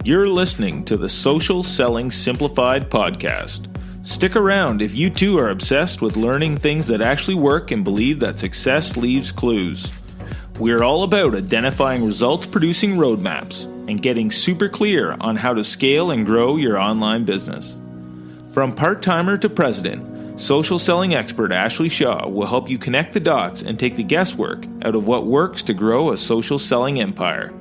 You're listening to the Social Selling Simplified podcast. Stick around if you too are obsessed with learning things that actually work and believe that success leaves clues. We're all about identifying results-producing roadmaps and getting super clear on how to scale and grow your online business. From part-timer to president, social selling expert Ashley Shaw will help you connect the dots and take the guesswork out of what works to grow a social selling empire.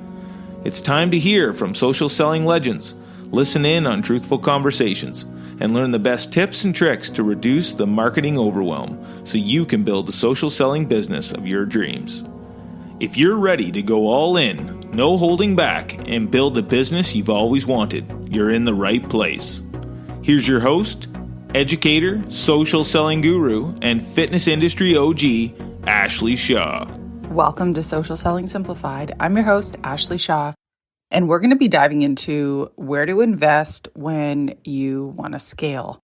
It's time to hear from social selling legends, listen in on truthful conversations, and learn the best tips and tricks to reduce the marketing overwhelm so you can build the social selling business of your dreams. If you're ready to go all in, no holding back, and build the business you've always wanted, you're in the right place. Here's your host, educator, social selling guru, and fitness industry OG, Ashley Shaw. Welcome to Social Selling Simplified. I'm your host, Ashley Shaw, and we're going to be diving into where to invest when you want to scale.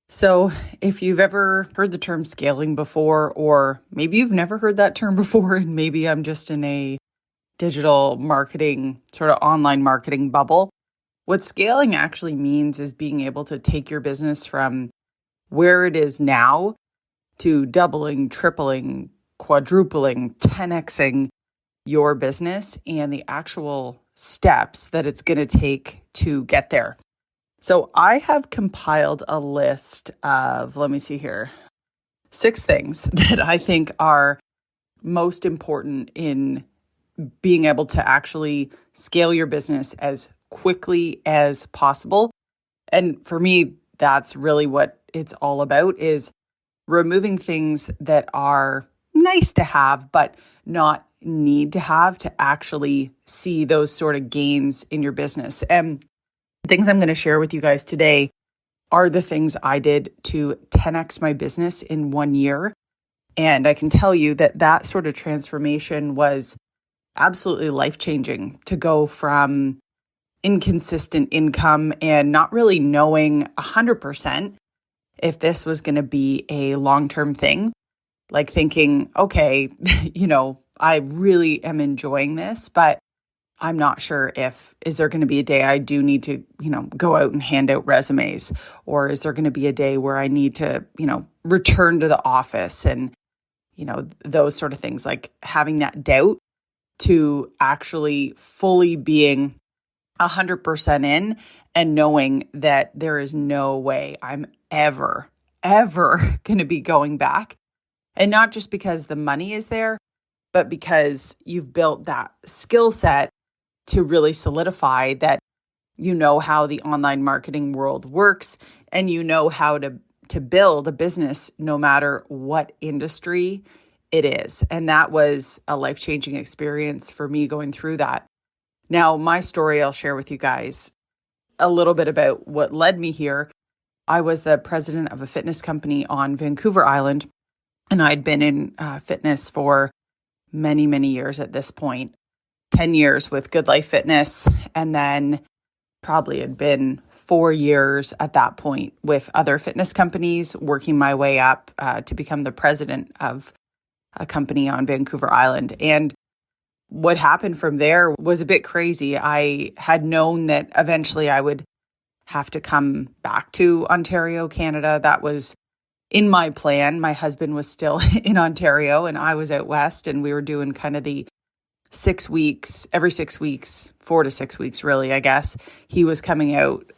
So if you've ever heard the term scaling before, or maybe you've never heard that term before, and maybe I'm just in a digital marketing, sort of online marketing bubble, what scaling actually means is being able to take your business from where it is now to doubling, tripling, quadrupling, 10xing your business and the actual steps that it's going to take to get there. So I have compiled a list of, 6 things that I think are most important in being able to actually scale your business as quickly as possible. And for me, that's really what it's all about, is removing things that are nice to have, but not need to have to actually see those sort of gains in your business. And the things I'm going to share with you guys today are the things I did to 10x my business in 1 year. And I can tell you that that sort of transformation was absolutely life-changing, to go from inconsistent income and not really knowing 100% if this was going to be a long-term thing. Like thinking, okay, I really am enjoying this, but I'm not sure is there going to be a day I do need to, go out and hand out resumes, or is there going to be a day where I need to, return to the office and, those sort of things, like having that doubt to actually fully being 100% in and knowing that there is no way I'm ever going to be going back. And not just because the money is there, but because you've built that skill set to really solidify that you know how the online marketing world works, and you know how to build a business no matter what industry it is. And that was a life-changing experience for me going through that. Now, my story, I'll share with you guys a little bit about what led me here. I was the president of a fitness company on Vancouver Island, and I'd been in fitness for many, many years at this point. 10 years with Good Life Fitness, and then probably had been 4 years at that point with other fitness companies, working my way up to become the president of a company on Vancouver Island. And what happened from there was a bit crazy. I had known that eventually I would have to come back to Ontario, Canada. That was in my plan. My husband was still in Ontario and I was out west, and we were doing kind of the 6 weeks, every 6 weeks, 4 to 6 weeks, really, I guess. He was coming out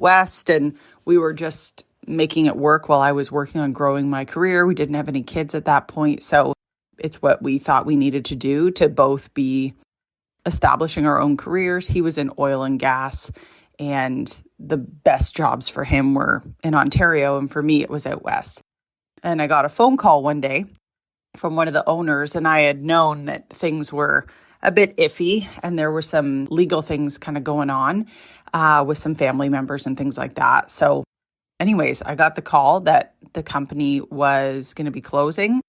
west, and we were just making it work while I was working on growing my career. We didn't have any kids at that point, so it's what we thought we needed to do to both be establishing our own careers. He was in oil and gas, and the best jobs for him were in Ontario, and for me, it was out west. And I got a phone call one day from one of the owners, and I had known that things were a bit iffy, and there were some legal things kind of going on with some family members and things like that. So anyways, I got the call that the company was going to be closing,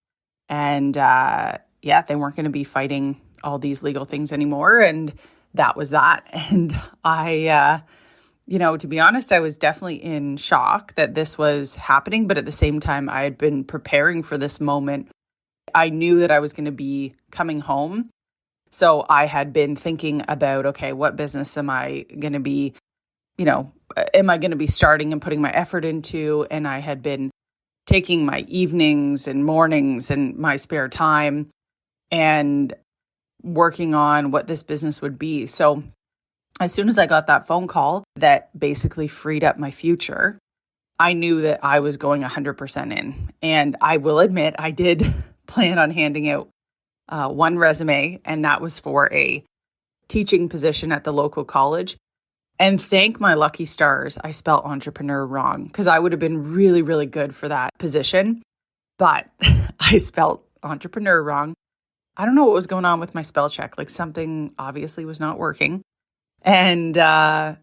and they weren't going to be fighting all these legal things anymore, and that was that. And I to be honest, I was definitely in shock that this was happening, but at the same time, I had been preparing for this moment. I knew that I was going to be coming home So I had been thinking about, okay, what business am I going to be, am I going to be starting and putting my effort into? And I had been taking my evenings and mornings and my spare time and working on what this business would be. So as soon as I got that phone call that basically freed up my future, I knew that I was going 100% in. And I will admit, I did plan on handing out one resume, and that was for a teaching position at the local college. And thank my lucky stars, I spelled entrepreneur wrong, because I would have been really, really good for that position. But I spelled entrepreneur wrong. I don't know what was going on with my spell check. Like something obviously was not working. And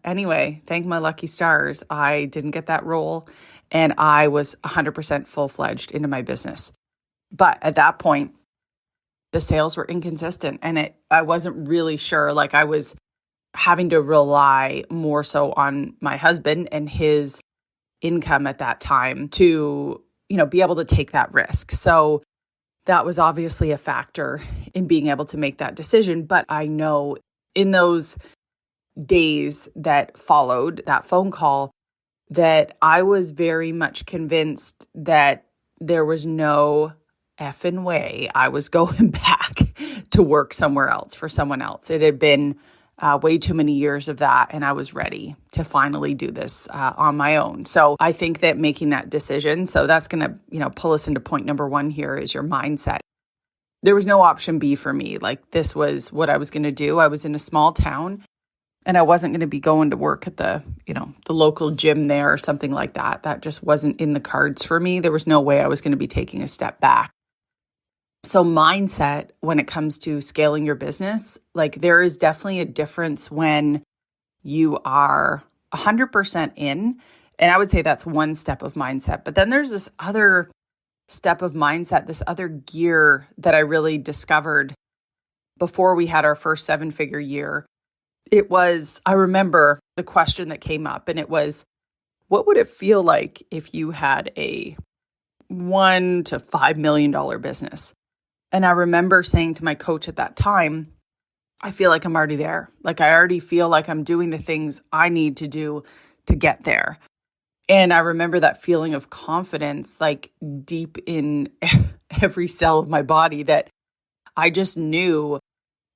anyway, thank my lucky stars, I didn't get that role, and I was 100% full-fledged into my business. But at that point, the sales were inconsistent, and I wasn't really sure. Like I was having to rely more so on my husband and his income at that time to, be able to take that risk. So that was obviously a factor in being able to make that decision. But I know in those days that followed that phone call that I was very much convinced that there was no effing way I was going back to work somewhere else for someone else. It had been way too many years of that, and I was ready to finally do this on my own. So I think that making that decision, so that's going to, pull us into point number one here, is your mindset. There was no option B for me. Like this was what I was going to do. I was in a small town, and I wasn't going to be going to work at the local gym there or something like that. That just wasn't in the cards for me. There was no way I was going to be taking a step back. So mindset, when it comes to scaling your business, like there is definitely a difference when you are 100% in. And I would say that's one step of mindset. But then there's this other step of mindset, this other gear that I really discovered before we had our first 7-figure year. I remember the question that came up, and it was, what would it feel like if you had a $1 to $5 million business? And I remember saying to my coach at that time, I feel like I'm already there. Like I already feel like I'm doing the things I need to do to get there. And I remember that feeling of confidence, like deep in every cell of my body, that I just knew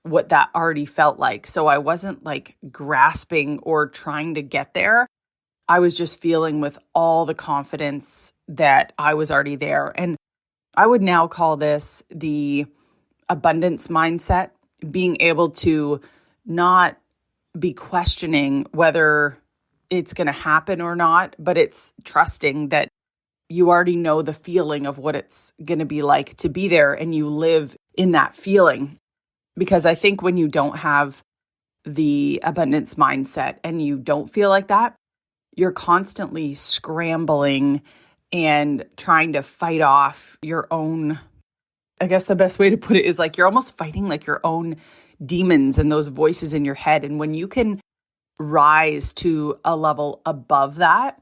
what that already felt like. So I wasn't like grasping or trying to get there. I was just feeling with all the confidence that I was already there. And I would now call this the abundance mindset, being able to not be questioning whether it's going to happen or not, but it's trusting that you already know the feeling of what it's going to be like to be there, and you live in that feeling. Because I think when you don't have the abundance mindset and you don't feel like that, you're constantly scrambling and trying to fight off your own, I guess the best way to put it is like you're almost fighting like your own demons and those voices in your head. And when you can rise to a level above that,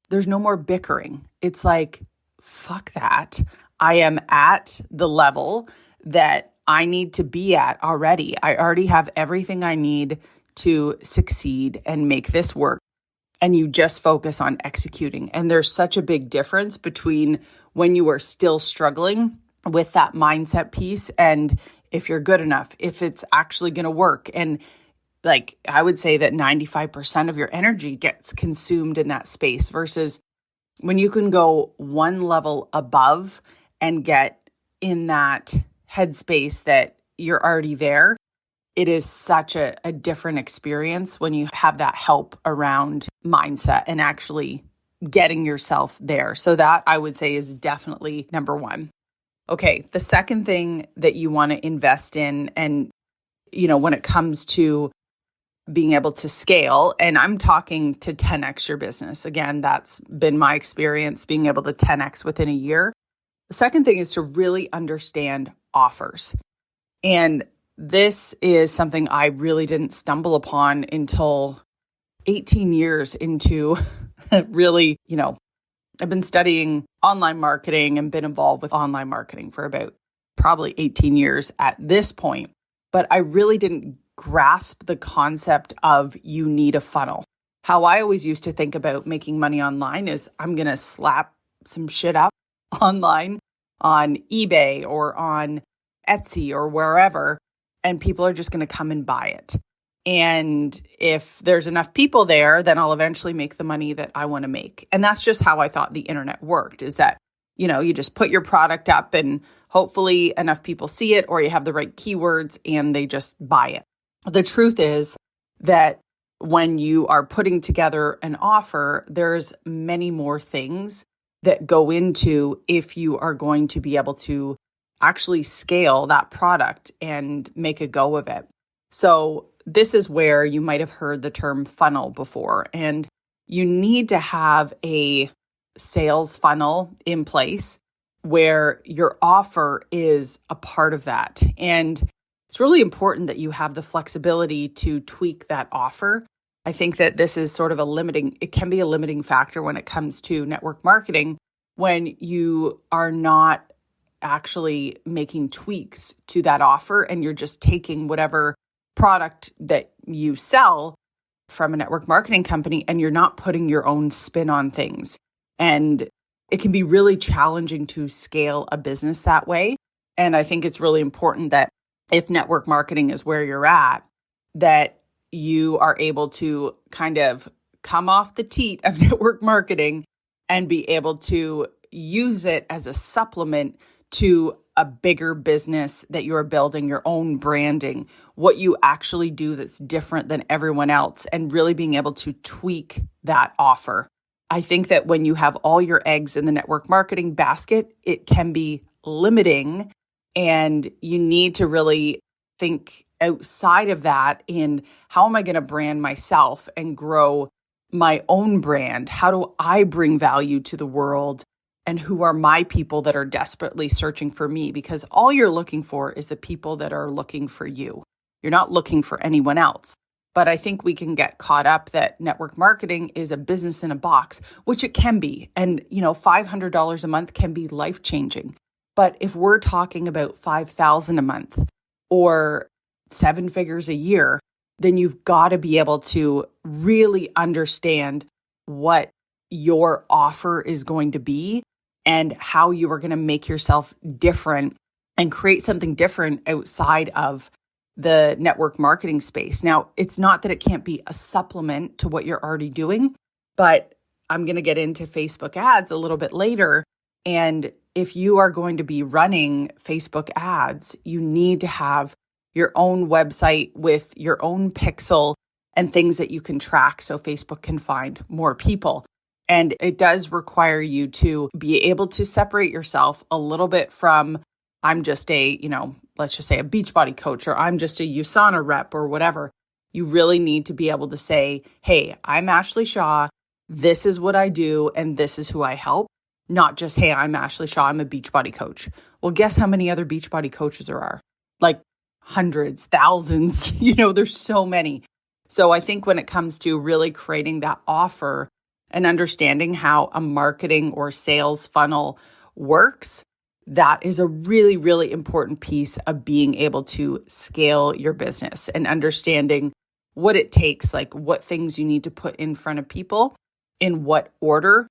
there's no more bickering. It's like, fuck that. I am at the level that I need to be at already. I already have everything I need to succeed and make this work. And you just focus on executing. And there's such a big difference between when you are still struggling with that mindset piece and if you're good enough, if it's actually going to work. And like I would say that 95% of your energy gets consumed in that space versus when you can go one level above and get in that headspace that you're already there. It is such a different experience when you have that help around mindset and actually getting yourself there. So that I would say is definitely number one. Okay, the second thing that you want to invest in, and when it comes to being able to scale, and I'm talking to 10x your business. Again, that's been my experience, being able to 10x within a year. The second thing is to really understand offers. And this is something I really didn't stumble upon until 18 years into really, I've been studying online marketing and been involved with online marketing for about probably 18 years at this point. but I really didn't grasp the concept of you need a funnel. How I always used to think about making money online is I'm going to slap some shit up online on eBay or on Etsy or wherever, and people are just going to come and buy it. And if there's enough people there, then I'll eventually make the money that I want to make. And that's just how I thought the internet worked, is that, you just put your product up and hopefully enough people see it, or you have the right keywords and they just buy it. The truth is that when you are putting together an offer, there's many more things that go into if you are going to be able to actually scale that product and make a go of it. So this is where you might have heard the term funnel before, and you need to have a sales funnel in place where your offer is a part of that. And it's really important that you have the flexibility to tweak that offer. I think that this is sort of it can be a limiting factor when it comes to network marketing, when you are not actually making tweaks to that offer and you're just taking whatever product that you sell from a network marketing company and you're not putting your own spin on things. And it can be really challenging to scale a business that way. And I think it's really important that if network marketing is where you're at, that you are able to kind of come off the teat of network marketing and be able to use it as a supplement to a bigger business that you're building, your own branding, what you actually do that's different than everyone else, and really being able to tweak that offer. I think that when you have all your eggs in the network marketing basket, it can be limiting, and you need to really think outside of that in how am I going to brand myself and grow my own brand? How do I bring value to the world? And who are my people that are desperately searching for me? Because all you're looking for is the people that are looking for you. You're not looking for anyone else. But I think we can get caught up that network marketing is a business in a box, which it can be. And, $500 a month can be life-changing. But if we're talking about $5,000 a month or 7 figures a year, then you've got to be able to really understand what your offer is going to be and how you are going to make yourself different and create something different outside of the network marketing space. Now, it's not that it can't be a supplement to what you're already doing, but I'm going to get into Facebook ads a little bit later. And if you are going to be running Facebook ads, you need to have your own website with your own pixel and things that you can track so Facebook can find more people. And it does require you to be able to separate yourself a little bit from, I'm just let's just say a Beachbody coach, or I'm just a USANA rep or whatever. You really need to be able to say, hey, I'm Ashley Shaw. This is what I do. And this is who I help. Not just, hey, I'm Ashley Shaw. I'm a Beachbody coach. Well, guess how many other Beachbody coaches there are? Like hundreds, thousands, there's so many. So I think when it comes to really creating that offer and understanding how a marketing or sales funnel works, that is a really, really important piece of being able to scale your business and understanding what it takes, like what things you need to put in front of people, in what order,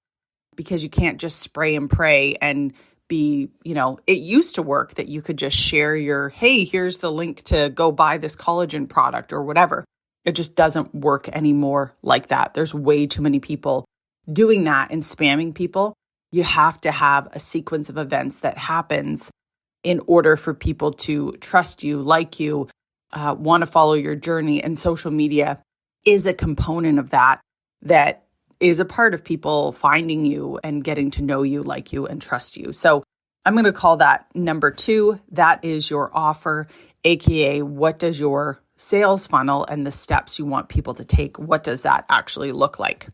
because you can't just spray and pray and be, it used to work that you could just share hey, here's the link to go buy this collagen product or whatever. It just doesn't work anymore like that. There's way too many people doing that and spamming people. You have to have a sequence of events that happens in order for people to trust you, like you, want to follow your journey. And social media is a component of that is a part of people finding you and getting to know you, like you, and trust you. So I'm going to call that number 2. That is your offer, aka what does your sales funnel and the steps you want people to take, what does that actually look like?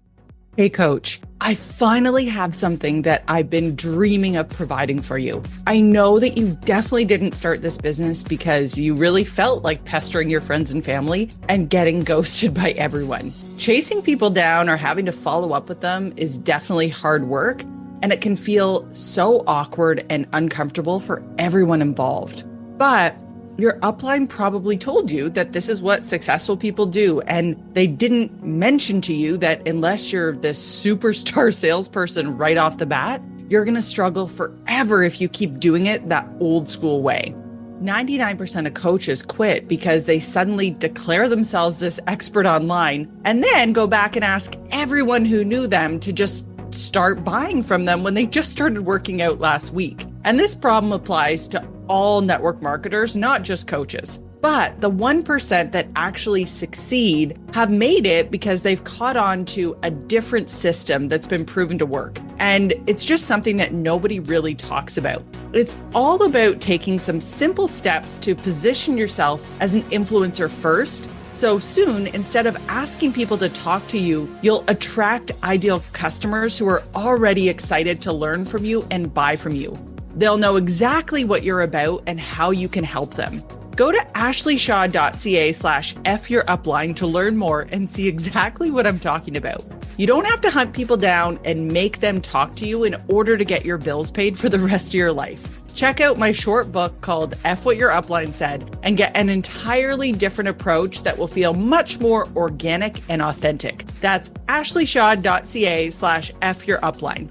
Hey coach, I finally have something that I've been dreaming of providing for you. I know that you definitely didn't start this business because you really felt like pestering your friends and family and getting ghosted by everyone. Chasing people down or having to follow up with them is definitely hard work, and it can feel so awkward and uncomfortable for everyone involved. But Your upline probably told you that this is what successful people do. And they didn't mention to you that unless you're this superstar salesperson right off the bat, you're going to struggle forever if you keep doing it that old school way. 99% of coaches quit because they suddenly declare themselves this expert online and then go back and ask everyone who knew them to just start buying from them when they just started working out last week. And this problem applies to all network marketers, not just coaches. But the 1% that actually succeed have made it because they've caught on to a different system that's been proven to work. And it's just something that nobody really talks about. It's all about taking some simple steps to position yourself as an influencer first. So soon, instead of asking people to talk to you, you'll attract ideal customers who are already excited to learn from you and buy from you. They'll know exactly what you're about and how you can help them. Go to ashleyshaw.ca/fyourupline to learn more and see exactly what I'm talking about. You don't have to hunt people down and make them talk to you in order to get your bills paid for the rest of your life. Check out my short book called F What Your Upline Said and get an entirely different approach that will feel much more organic and authentic. That's ashleyshaw.ca/fyourupline.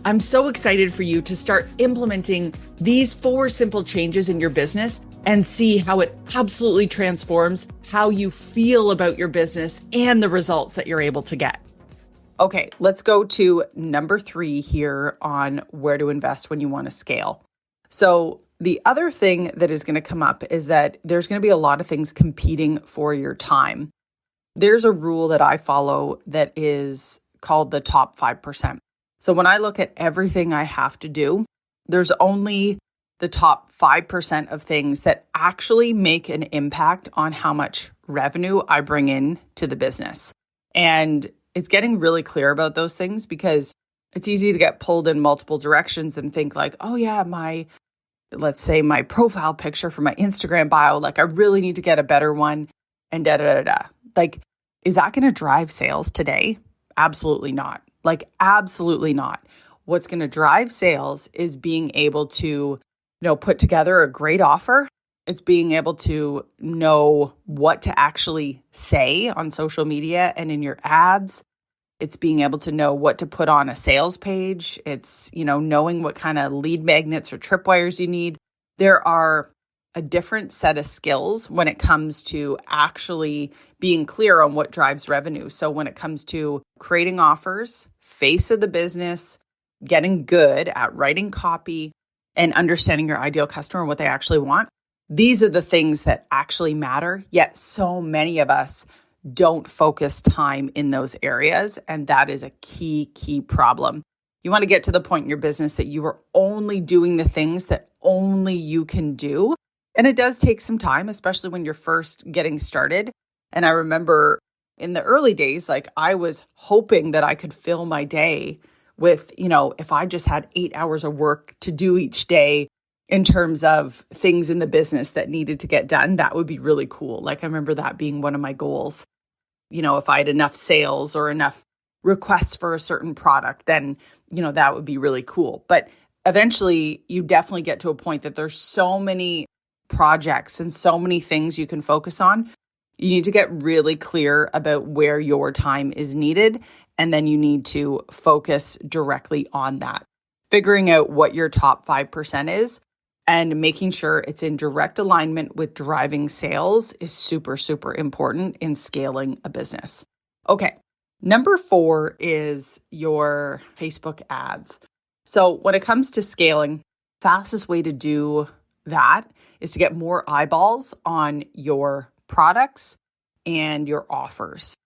I'm so excited for you to start implementing these 4 simple changes in your business and see how it absolutely transforms how you feel about your business and the results that you're able to get. Okay, let's go to number 3 here on where to invest when you want to scale. So the other thing that is going to come up is that there's going to be a lot of things competing for your time. There's a rule that I follow that is called the top 5%. So when I look at everything I have to do, there's only the top 5% of things that actually make an impact on how much revenue I bring in to the business. And it's getting really clear about those things because it's easy to get pulled in multiple directions and think like, oh yeah, let's say my profile picture for my Instagram bio, like I really need to get a better one and Like, is that going to drive sales today? Absolutely not. Like, absolutely not. What's going to drive sales is being able to, put together a great offer. It's being able to know what to actually say on social media and in your ads. It's being able to know what to put on a sales page. It's, knowing what kind of lead magnets or tripwires you need. There are a different set of skills when it comes to actually being clear on what drives revenue. So when it comes to creating offers, face of the business, getting good at writing copy, and understanding your ideal customer and what they actually want, these are the things that actually matter. Yet so many of us don't focus time in those areas. And that is a key problem. You want to get to the point in your business that you are only doing the things that only you can do. And it does take some time, especially when you're first getting started. And I remember in the early days, like I was hoping that I could fill my day with, if I just had 8 hours of work to do each day in terms of things in the business that needed to get done, that would be really cool. Like I remember that being one of my goals. If I had enough sales or enough requests for a certain product, then, that would be really cool. But eventually you definitely get to a point that there's so many projects and so many things you can focus on. You need to get really clear about where your time is needed, and then you need to focus directly on that. Figuring out what your top 5% is and making sure it's in direct alignment with driving sales is super, super important in scaling a business. Okay, number 4 is your Facebook ads. So when it comes to scaling, fastest way to do that is to get more eyeballs on your products and your offers.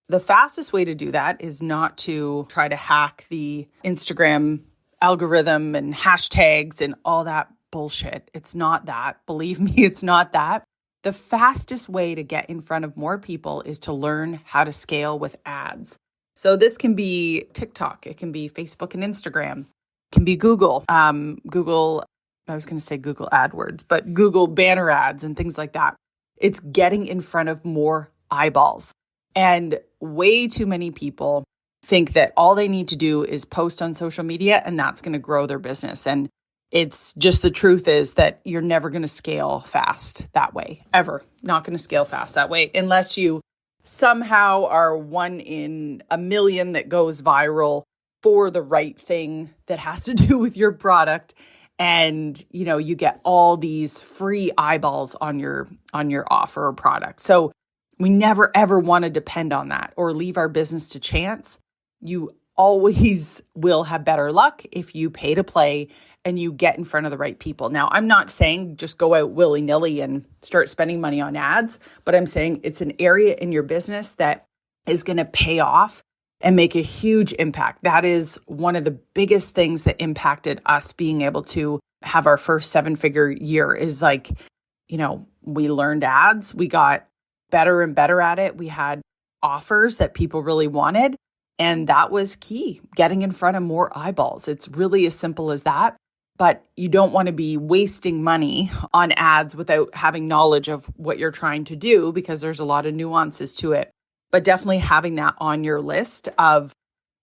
The fastest way to do that is not to try to hack the Instagram algorithm and hashtags and all that bullshit. It's not that. Believe me, it's not that. The fastest way to get in front of more people is to learn how to scale with ads. So this can be TikTok, it can be Facebook and Instagram, it can be Google, I was going to say Google AdWords, but Google banner ads and things like that. It's getting in front of more eyeballs. And way too many people think that all they need to do is post on social media and that's going to grow their business. And It's just the truth is that you're never going to scale fast that way, ever. Not going to scale fast that way unless you somehow are one in a million that goes viral for the right thing that has to do with your product. And, you get all these free eyeballs on your offer or product. So we never, ever want to depend on that or leave our business to chance. You always will have better luck if you pay to play and you get in front of the right people. Now, I'm not saying just go out willy-nilly and start spending money on ads, but I'm saying it's an area in your business that is going to pay off and make a huge impact. That is one of the biggest things that impacted us being able to have our first 7-figure year is we learned ads. We got better and better at it. We had offers that people really wanted. And that was key, getting in front of more eyeballs. It's really as simple as that. But you don't want to be wasting money on ads without having knowledge of what you're trying to do because there's a lot of nuances to it. But definitely having that on your list of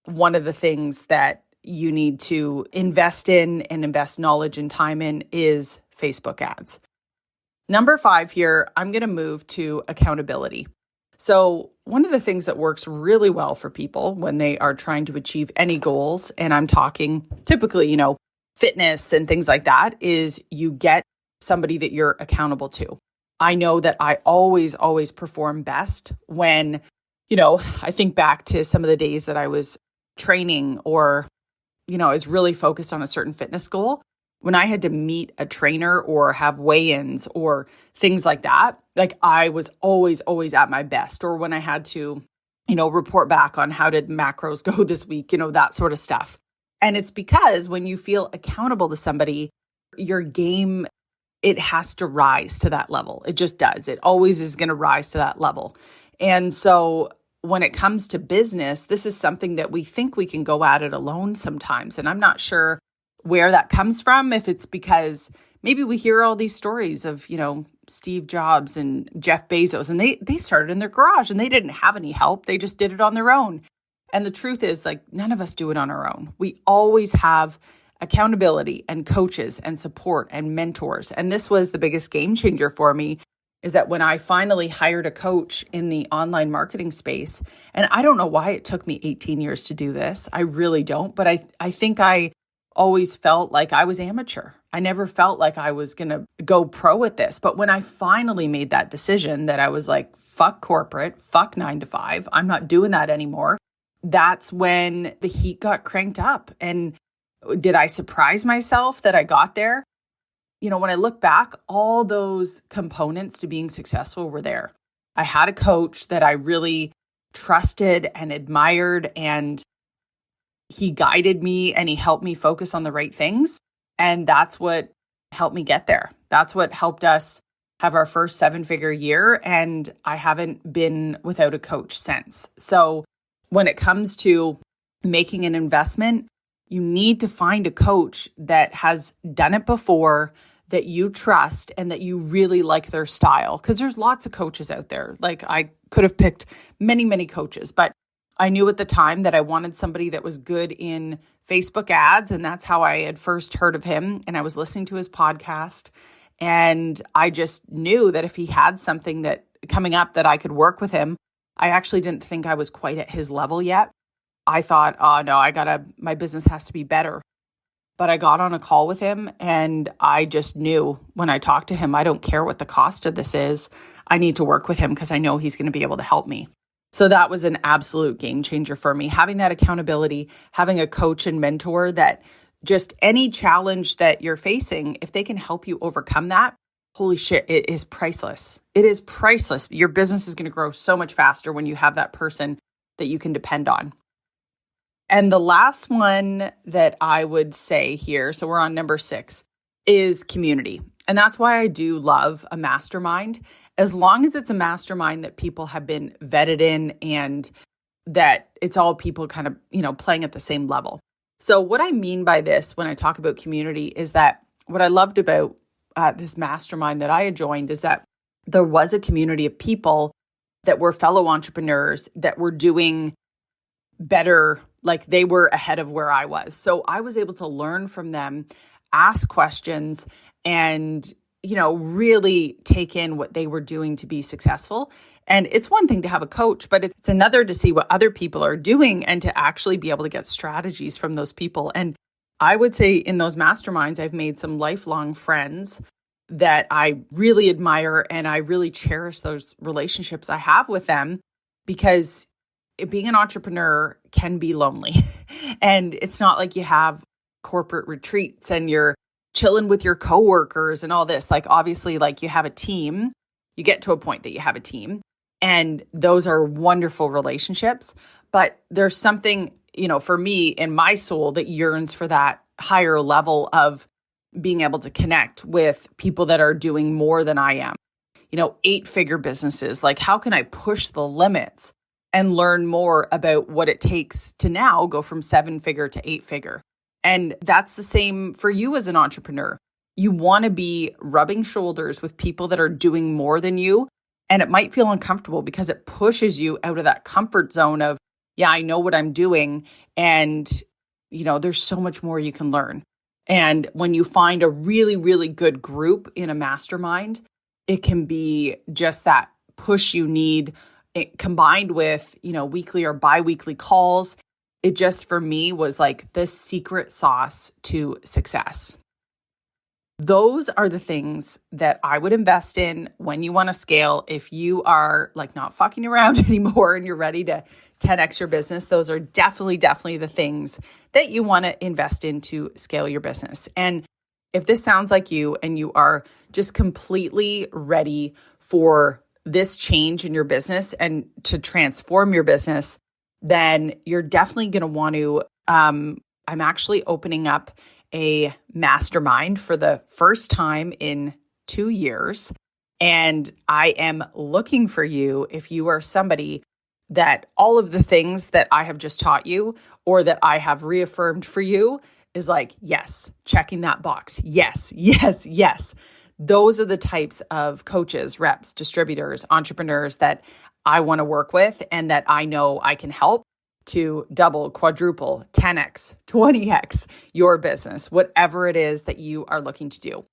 one of the things that you need to invest in and invest knowledge and time in is Facebook ads. Number 5 here, I'm going to move to accountability. So one of the things that works really well for people when they are trying to achieve any goals, and I'm talking typically, fitness and things like that, is you get somebody that you're accountable to. I know that I always perform best when, I think back to some of the days that I was training or, I was really focused on a certain fitness goal. When I had to meet a trainer or have weigh-ins or things like that, I was always at my best. Or when I had to, report back on how did macros go this week, that sort of stuff. And it's because when you feel accountable to somebody, your game, it has to rise to that level. It just does. It always is going to rise to that level. And so when it comes to business, this is something that we think we can go at it alone sometimes. And I'm not sure where that comes from, if it's because maybe we hear all these stories of, Steve Jobs and Jeff Bezos, and they started in their garage and they didn't have any help. They just did it on their own. And the truth is, none of us do it on our own. We always have accountability and coaches and support and mentors. And this was the biggest game changer for me, is that when I finally hired a coach in the online marketing space, and I don't know why it took me 18 years to do this. I really don't. But I think I always felt like I was amateur. I never felt like I was going to go pro at this. But when I finally made that decision that I was like, fuck corporate, fuck 9 to 5, I'm not doing that anymore. That's when the heat got cranked up. And did I surprise myself that I got there? When I look back, all those components to being successful were there. I had a coach that I really trusted and admired, and he guided me and he helped me focus on the right things. And that's what helped me get there. That's what helped us have our first 7-figure year. And I haven't been without a coach since. So when it comes to making an investment, you need to find a coach that has done it before, that you trust, and that you really like their style. Because there's lots of coaches out there. I could have picked many, many coaches, but I knew at the time that I wanted somebody that was good in Facebook ads. And that's how I had first heard of him. And I was listening to his podcast. And I just knew that if he had something that coming up that I could work with him. I actually didn't think I was quite at his level yet. I thought, oh no, my business has to be better. But I got on a call with him and I just knew when I talked to him, I don't care what the cost of this is. I need to work with him because I know he's going to be able to help me. So that was an absolute game changer for me. Having that accountability, having a coach and mentor that just any challenge that you're facing, if they can help you overcome that, holy shit, it is priceless. It is priceless. Your business is going to grow so much faster when you have that person that you can depend on. And the last one that I would say here, so we're on number 6, is community. And that's why I do love a mastermind, as long as it's a mastermind that people have been vetted in and that it's all people kind of, playing at the same level. So what I mean by this when I talk about community is that what I loved about this mastermind that I had joined is that there was a community of people that were fellow entrepreneurs that were doing better, like they were ahead of where I was. So I was able to learn from them ask questions and, really take in what they were doing to be successful. And it's one thing to have a coach, but it's another to see what other people are doing and to actually be able to get strategies from those people. And I would say in those masterminds, I've made some lifelong friends that I really admire, and I really cherish those relationships I have with them, because being an entrepreneur can be lonely. And it's not like you have corporate retreats and you're chilling with your coworkers and all this. Like, obviously, like, you have a team. You get to a point that you have a team, and those are wonderful relationships. But there's something, for me in my soul that yearns for that higher level of being able to connect with people that are doing more than I am. 8-figure businesses. Like, how can I push the limits and learn more about what it takes to now go from 7-figure to 8-figure? And that's the same for you as an entrepreneur. You want to be rubbing shoulders with people that are doing more than you. And it might feel uncomfortable because it pushes you out of that comfort zone of, yeah, I know what I'm doing. And, there's so much more you can learn. And when you find a really, really good group in a mastermind, it can be just that push you need, combined with, weekly or bi-weekly calls. It just, for me, was like the secret sauce to success. Those are the things that I would invest in when you want to scale. If you are like not fucking around anymore and you're ready to 10x your business, those are definitely the things that you want to invest in to scale your business. And if this sounds like you and you are just completely ready for this change in your business and to transform your business, then you're definitely going to want to, I'm actually opening up a mastermind for the first time in 2 years. And I am looking for you if you are somebody that all of the things that I have just taught you or that I have reaffirmed for you is like, yes, checking that box. Yes. Those are the types of coaches, reps, distributors, entrepreneurs that I want to work with and that I know I can help to double, quadruple, 10x, 20x your business, whatever it is that you are looking to do.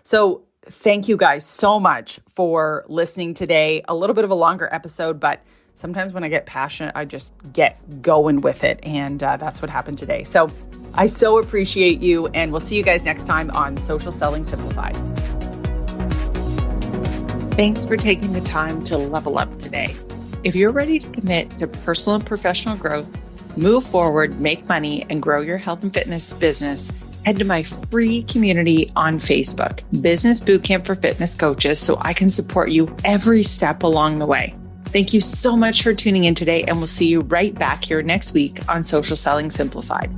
So thank you guys so much for listening today. A little bit of a longer episode, but sometimes when I get passionate, I just get going with it. And that's what happened today. So I so appreciate you, and we'll see you guys next time on Social Selling Simplified. Thanks for taking the time to level up today. If you're ready to commit to personal and professional growth, move forward, make money, and grow your health and fitness business, head to my free community on Facebook, Business Bootcamp for Fitness Coaches, so I can support you every step along the way. Thank you so much for tuning in today, and we'll see you right back here next week on Social Selling Simplified.